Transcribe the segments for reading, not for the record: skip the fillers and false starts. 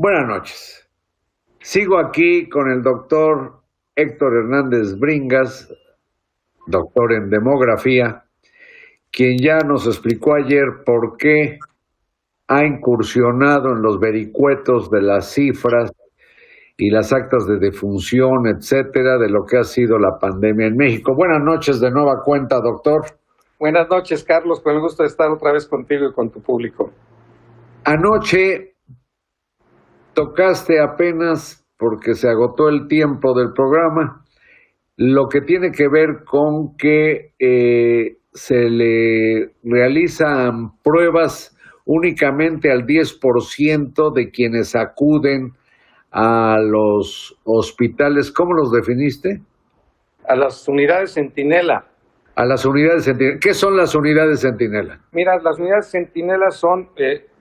Buenas noches. Sigo aquí con el doctor Héctor Hernández Bringas, doctor en demografía, quien ya nos explicó ayer por qué ha incursionado en los vericuetos de las cifras y las actas de defunción, etcétera, de lo que ha sido la pandemia en México. Buenas noches de nueva cuenta, doctor. Buenas noches, Carlos, con el gusto de estar otra vez contigo y con tu público. Anoche tocaste apenas, porque se agotó el tiempo del programa, lo que tiene que ver con que se le realizan pruebas únicamente al 10% de quienes acuden a los hospitales. ¿Cómo los definiste? A las unidades Centinela. A las unidades Centinela. ¿Qué son las unidades Centinela? Mira, las unidades Centinela son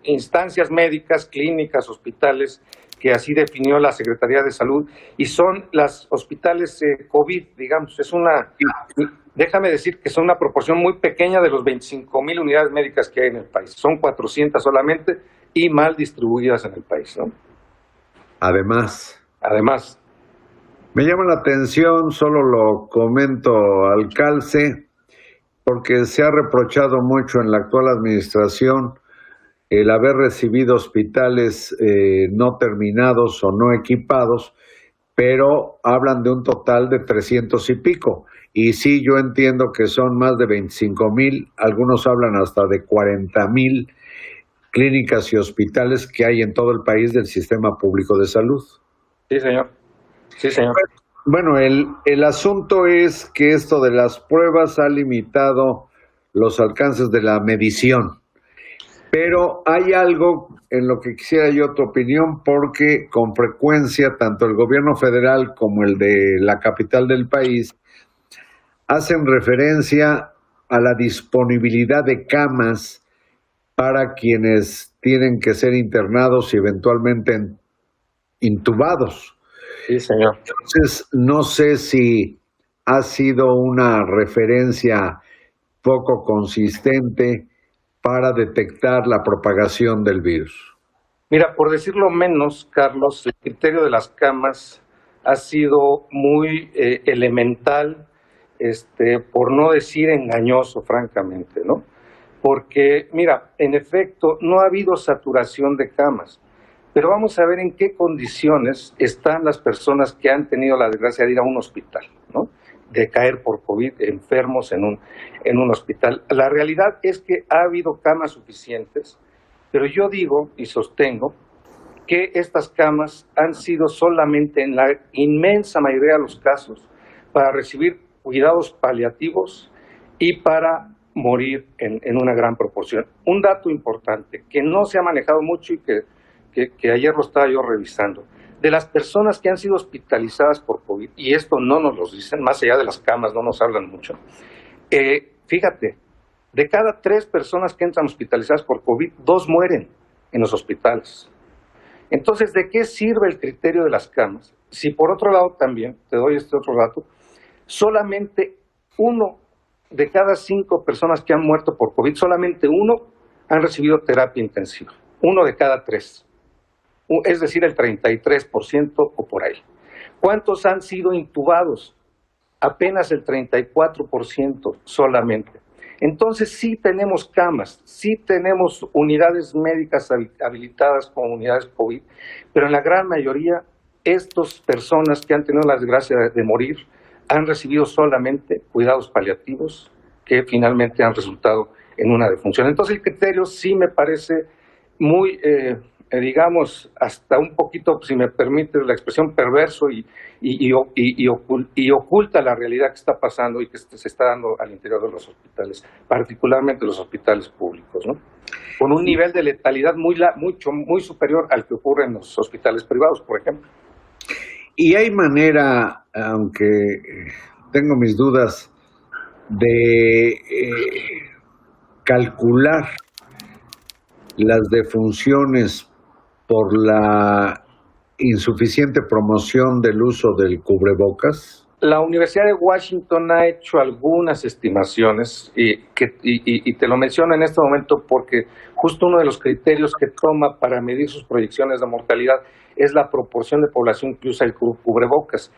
instancias médicas, clínicas, hospitales, que así definió la Secretaría de Salud, y son los hospitales COVID, digamos. Déjame decir que son una proporción muy pequeña de los 25,000 unidades médicas que hay en el país. Son 400 solamente y mal distribuidas en el país, ¿no? Además, me llama la atención, solo lo comento al calce, porque se ha reprochado mucho en la actual administración el haber recibido hospitales no terminados o no equipados, pero hablan de un total de 300 y pico. Y sí, yo entiendo que son más de 25,000, algunos hablan hasta de 40,000 clínicas y hospitales que hay en todo el país del sistema público de salud. Sí, señor. Sí, señor. Bueno, el asunto es que esto de las pruebas ha limitado los alcances de la medición. Pero hay algo en lo que quisiera yo tu opinión, porque con frecuencia tanto el gobierno federal como el de la capital del país hacen referencia a la disponibilidad de camas para quienes tienen que ser internados y eventualmente intubados. Sí, señor. Entonces, no sé si ha sido una referencia poco consistente para detectar la propagación del virus. Mira, por decirlo menos, Carlos, el criterio de las camas ha sido muy elemental, por no decir engañoso, francamente, ¿no? Porque, mira, en efecto, no ha habido saturación de camas, pero vamos a ver en qué condiciones están las personas que han tenido la desgracia de ir a un hospital, ¿no? De caer por COVID, enfermos en un hospital. La realidad es que ha habido camas suficientes, pero yo digo y sostengo que estas camas han sido solamente, en la inmensa mayoría de los casos, para recibir cuidados paliativos y para morir en una gran proporción. Un dato importante que no se ha manejado mucho y que ayer lo estaba yo revisando: de las personas que han sido hospitalizadas por COVID, y esto no nos lo dicen, más allá de las camas no nos hablan mucho, fíjate, de cada 3 personas que entran hospitalizadas por COVID, 2 mueren en los hospitales. Entonces, ¿de qué sirve el criterio de las camas? Si por otro lado también, te doy este otro dato, solamente 1 de cada 5 personas que han muerto por COVID, solamente 1 han recibido terapia intensiva, 1 de cada 3. Es decir, el 33% o por ahí. ¿Cuántos han sido intubados? Apenas el 34% solamente. Entonces sí tenemos camas, sí tenemos unidades médicas habilitadas como unidades COVID, pero en la gran mayoría estas personas que han tenido la desgracia de morir han recibido solamente cuidados paliativos que finalmente han resultado en una defunción. Entonces el criterio sí me parece muy digamos, hasta un poquito, si me permite la expresión, perverso y oculta la realidad que está pasando y que se está dando al interior de los hospitales, particularmente los hospitales públicos, ¿no? Con un nivel de letalidad muy superior al que ocurre en los hospitales privados, por ejemplo. Y hay manera, aunque tengo mis dudas, de calcular las defunciones por la insuficiente promoción del uso del cubrebocas. La Universidad de Washington ha hecho algunas estimaciones y te lo menciono en este momento porque justo uno de los criterios que toma para medir sus proyecciones de mortalidad es la proporción de población que usa el cubrebocas.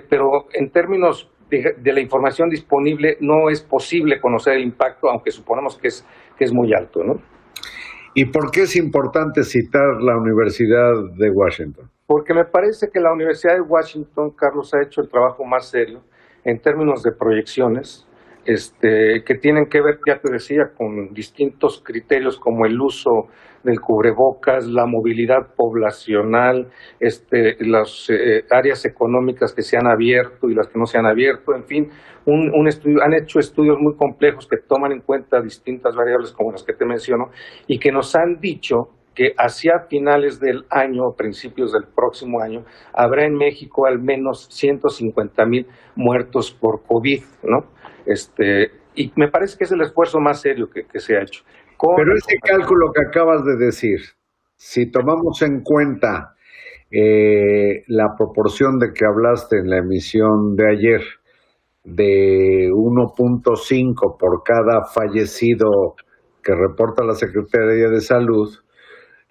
Pero en términos de la información disponible no es posible conocer el impacto, aunque suponemos que es muy alto, ¿no? ¿Y por qué es importante citar la Universidad de Washington? Porque me parece que la Universidad de Washington, Carlos, ha hecho el trabajo más serio en términos de proyecciones, que tienen que ver, ya te decía, con distintos criterios como el uso del cubrebocas, la movilidad poblacional, las áreas económicas que se han abierto y las que no se han abierto, en fin, han hecho estudios muy complejos que toman en cuenta distintas variables como las que te menciono y que nos han dicho que hacia finales del año o principios del próximo año habrá en México al menos 150,000 muertos por COVID, ¿no? Y me parece que es el esfuerzo más serio que se ha hecho. Pero ese cálculo que acabas de decir, si tomamos en cuenta la proporción de que hablaste en la emisión de ayer, de 1.5 por cada fallecido que reporta la Secretaría de Salud,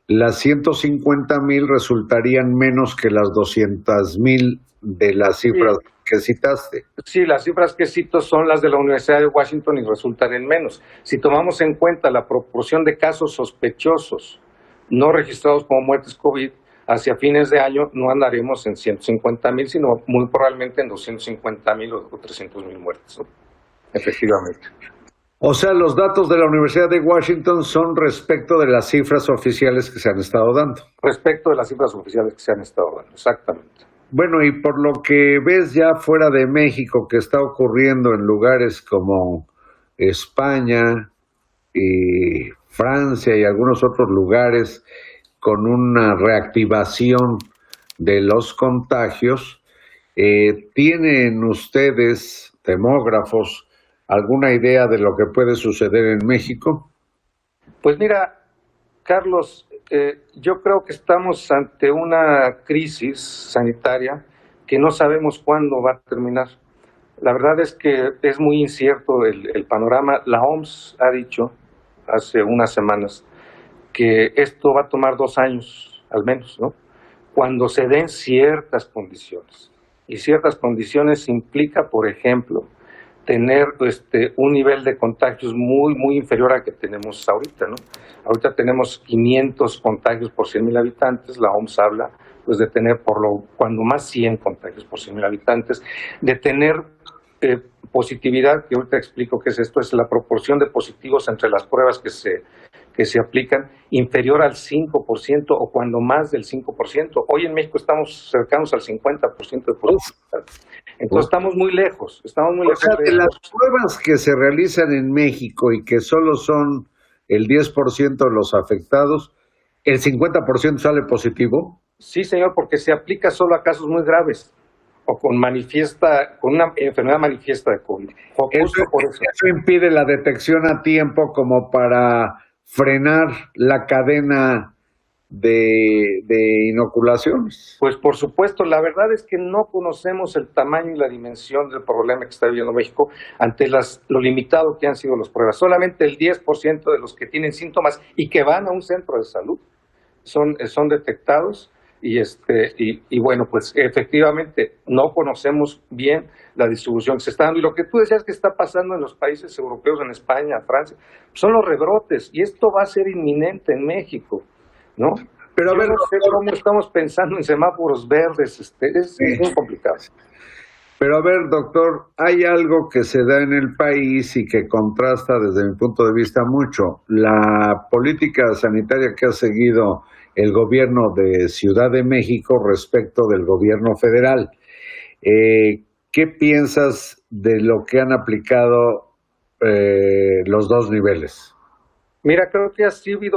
las 150,000 resultarían menos que las 200,000 de las cifras que citaste. Sí, las cifras que cito son las de la Universidad de Washington y resultan en menos. Si tomamos en cuenta la proporción de casos sospechosos no registrados como muertes COVID, hacia fines de año no andaremos en 150,000, sino muy probablemente en 250,000 o 300,000 muertes, ¿no? Efectivamente. O sea, los datos de la Universidad de Washington son respecto de las cifras oficiales que se han estado dando. Respecto de las cifras oficiales que se han estado dando, exactamente. Bueno, y por lo que ves ya fuera de México que está ocurriendo en lugares como España y Francia y algunos otros lugares con una reactivación de los contagios, ¿tienen ustedes, demógrafos, alguna idea de lo que puede suceder en México? Pues mira, Carlos, yo creo que estamos ante una crisis sanitaria que no sabemos cuándo va a terminar. La verdad es que es muy incierto el panorama. La OMS ha dicho hace unas semanas que esto va a tomar 2 años, al menos, ¿no? Cuando se den ciertas condiciones. Y ciertas condiciones implica, por ejemplo, tener un nivel de contagios muy inferior al que tenemos ahorita, ¿no? Ahorita tenemos 500 contagios por 100,000 habitantes, la OMS habla pues de tener cuando más 100 contagios por 100,000 habitantes, de tener positividad, que ahorita explico qué es esto, es la proporción de positivos entre las pruebas que se aplican, inferior al 5% o cuando más del 5%. Hoy en México estamos cercanos al 50% de positividad. Entonces estamos muy lejos, O sea, de las pruebas que se realizan en México y que solo son el 10% de los afectados, ¿el 50% sale positivo? Sí, señor, porque se aplica solo a casos muy graves o con una enfermedad manifiesta de COVID. Eso impide la detección a tiempo como para frenar la cadena de inoculaciones. Pues por supuesto, la verdad es que no conocemos el tamaño y la dimensión del problema que está viviendo México ante lo limitado que han sido las pruebas. Solamente el 10% de los que tienen síntomas y que van a un centro de salud son detectados y bueno, pues efectivamente no conocemos bien la distribución que se está dando. Y lo que tú decías que está pasando en los países europeos, en España, Francia, son los rebrotes y esto va a ser inminente en México, ¿no? Pero a ver, no sé cómo estamos pensando en semáforos verdes, es muy complicado. Pero a ver, doctor, hay algo que se da en el país y que contrasta desde mi punto de vista mucho. La política sanitaria que ha seguido el gobierno de Ciudad de México respecto del gobierno federal. ¿Qué piensas de lo que han aplicado los dos niveles? Mira, creo que ha sido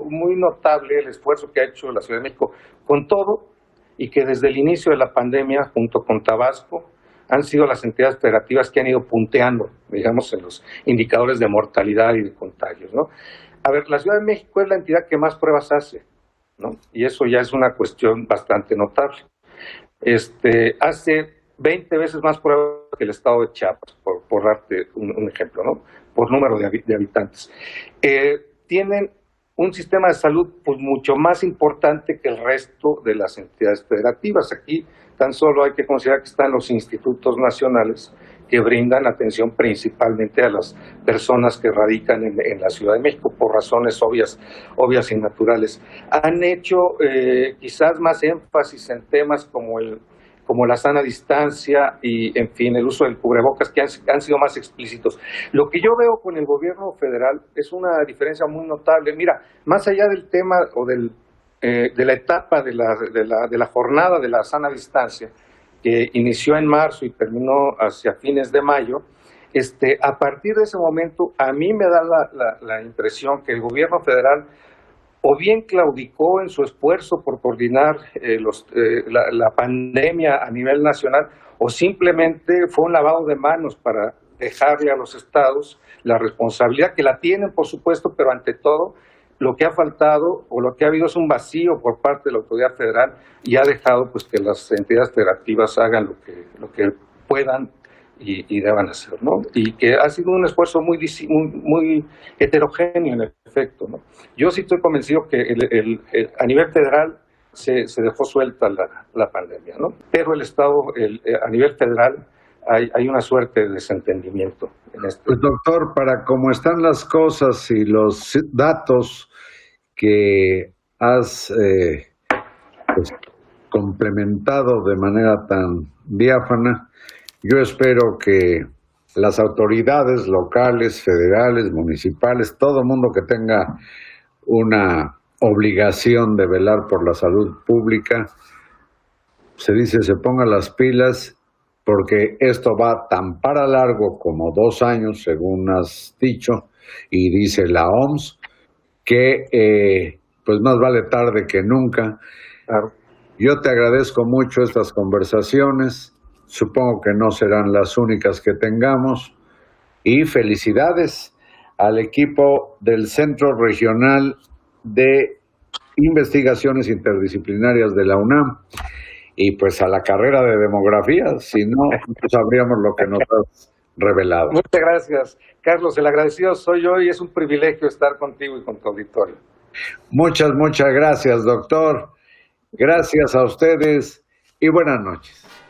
muy notable el esfuerzo que ha hecho la Ciudad de México con todo y que desde el inicio de la pandemia, junto con Tabasco, han sido las entidades federativas que han ido punteando, digamos, en los indicadores de mortalidad y de contagios, ¿no? A ver, la Ciudad de México es la entidad que más pruebas hace, ¿no? Y eso ya es una cuestión bastante notable. hace 20 veces más pruebas que el estado de Chiapas, por darte un ejemplo, ¿no? Por número de habitantes. Tienen un sistema de salud pues mucho más importante que el resto de las entidades federativas. Aquí tan solo hay que considerar que están los institutos nacionales que brindan atención principalmente a las personas que radican en la Ciudad de México por razones obvias y naturales. Han hecho quizás más énfasis en temas como la sana distancia y, en fin, el uso del cubrebocas, que han sido más explícitos. Lo que yo veo con el gobierno federal es una diferencia muy notable. Mira, más allá del tema o de la etapa de la jornada de la sana distancia, que inició en marzo y terminó hacia fines de mayo, a partir de ese momento a mí me da la impresión que el gobierno federal o bien claudicó en su esfuerzo por coordinar la pandemia a nivel nacional, o simplemente fue un lavado de manos para dejarle a los estados la responsabilidad, que la tienen por supuesto, pero ante todo lo que ha faltado o lo que ha habido es un vacío por parte de la autoridad federal y ha dejado pues que las entidades federativas hagan lo que puedan y deban hacer, ¿no? Y que ha sido un esfuerzo muy heterogéneo en efecto, ¿no? Yo sí estoy convencido que a nivel federal se dejó suelta la pandemia, ¿no? Pero el Estado, a nivel federal, hay una suerte de desentendimiento en esto. Pues doctor, para cómo están las cosas y los datos que has pues, complementado de manera tan diáfana, yo espero que las autoridades locales, federales, municipales, todo el mundo que tenga una obligación de velar por la salud pública, se ponga las pilas, porque esto va tan para largo como 2 años, según has dicho, y dice la OMS, que pues más vale tarde que nunca. Claro. Yo te agradezco mucho estas conversaciones, supongo que no serán las únicas que tengamos, y felicidades al equipo del Centro Regional de Investigaciones Interdisciplinarias de la UNAM y pues a la carrera de demografía, si no, no sabríamos lo que nos has revelado. Muchas gracias, Carlos. El agradecido soy yo y es un privilegio estar contigo y con tu auditorio. Muchas gracias, doctor. Gracias a ustedes y buenas noches.